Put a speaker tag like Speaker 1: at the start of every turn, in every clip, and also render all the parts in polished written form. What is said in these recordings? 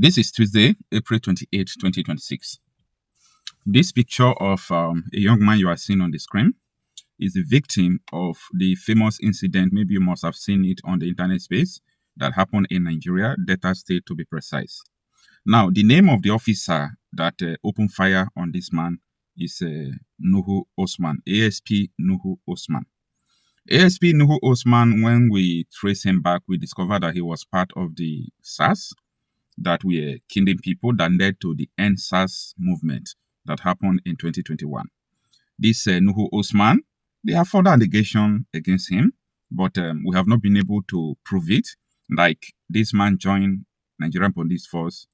Speaker 1: This is Tuesday, April 28, 2026. This picture of a young man you are seeing on the screen is the victim of the famous incident. Maybe you must have seen it on the internet space that happened in Nigeria, Delta State to be precise. Now, the name of the officer that opened fire on this man is Nuhu Usman, ASP Nuhu Usman. ASP Nuhu Usman, when we trace him back, we discovered that he was part of the SARS that were killing people that led to the End SARS movement that happened in 2021. This Nuhu Usman, there are further allegations against him, but we have not been able to prove it. Like this man joined Nigerian police force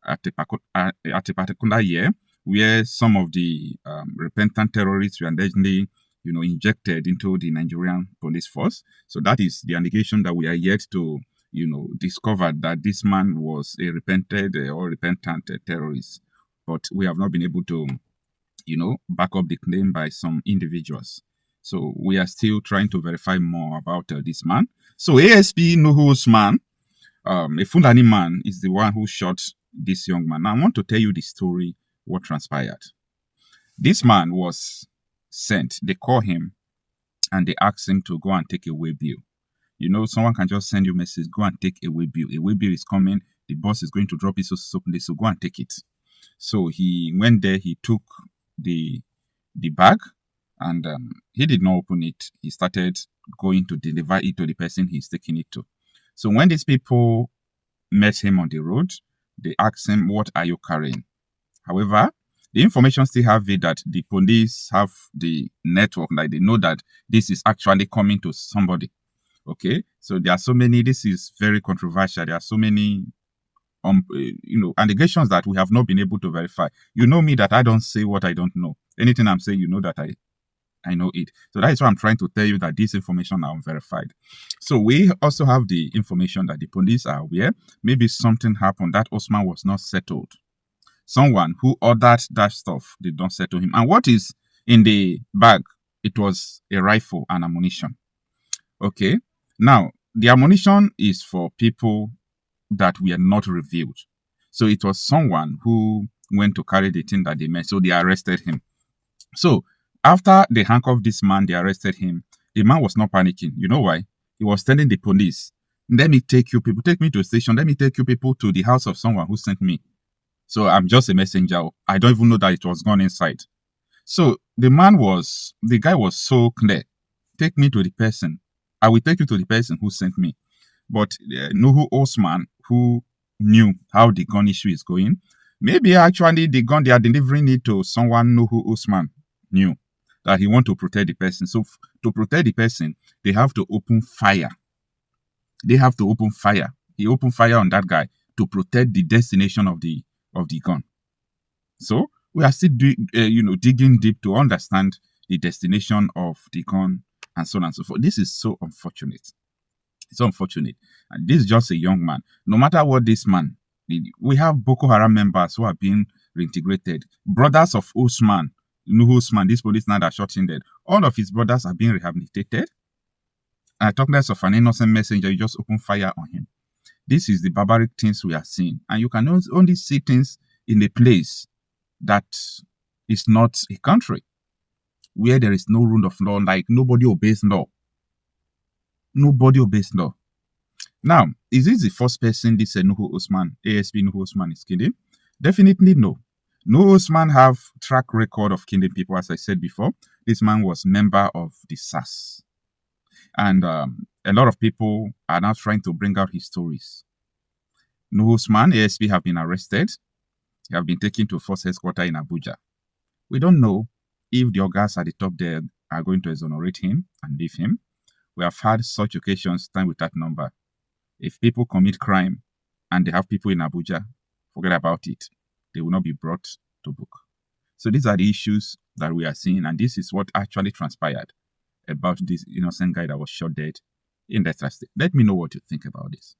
Speaker 1: at a particular year, where some of the repentant terrorists were allegedly, injected into the Nigerian police force. So that is the allegation that we are yet to, discover that this man was a repentant terrorist. But we have not been able to, back up the claim by some individuals. So we are still trying to verify more about this man. So ASP Nuhu Usman, a Fulani man, is the one who shot this young man. Now I want to tell you the story, what transpired. This man was sent. They call him and they ask him to go and take away bill. Someone can just send you a message, go and take away bill. Away bill is coming. The boss is going to drop it, so go and take it. So he went there. He took the bag and he did not open it. He started going to deliver it to the person he's taking it to. So when these people met him on the road, they asked him, what are you carrying? However, the information still have it that the police have the network, like they know that this is actually coming to somebody. Okay, so there are so many, this is very controversial. There are so many, allegations that we have not been able to verify. You know me that I don't say what I don't know. Anything I'm saying, you know that I know it. So that is why I'm trying to tell you that this information are unverified. So we also have the information that the police are aware. Maybe something happened that Usman was not settled. Someone who ordered that stuff did not settle him. And what is in the bag? It was a rifle and ammunition. Okay. Now, the ammunition is for people that were not revealed. So it was someone who went to carry the thing that they met. So they arrested him. So after they handcuffed this man, they arrested him. The man was not panicking. You know why? He was telling the police, let me take you people, take me to a station. Let me take you people to the house of someone who sent me. So I'm just a messenger. I don't even know that it was gone inside. So the guy was so clear. Take me to the person. I will take you to the person who sent me. But Nuhu Usman, who knew how the gun issue is going, maybe actually the gun, they are delivering it to someone Nuhu Usman knew that he want to protect the person. So to protect the person, they have to open fire. He opened fire on that guy to protect the destination of the gun. So we are still digging deep to understand the destination of the gun and so on and so forth. This is so unfortunate. It's unfortunate. And this is just a young man. No matter what this man did, we have Boko Haram members who are being reintegrated. Brothers of Usman, Nuhu Usman, this policeman that shot him dead, all of his brothers are being rehabilitated. And talk less of an innocent messenger, you just open fire on him. This is the barbaric things we are seeing. And you can only see things in a place that is not a country, where there is no rule of law, like nobody obeys law. Nobody obeys law. Now, is this the first person this Nuhu Usman, ASP Nuhu Usman is killing? Definitely no. Nuhu Usman have track record of killing people, as I said before. This man was member of the SARS. And a lot of people are now trying to bring out his stories. Nuhu Usman, ASP, have been arrested. They have been taken to force headquarters in Abuja. We don't know if the organs at the top there are going to exonerate him and leave him. We have had such occasions time with that number. If people commit crime and they have people in Abuja, forget about it. They will not be brought to book. So these are the issues that we are seeing, and this is what actually transpired about this innocent guy that was shot dead in Delta State. Let me know what you think about this.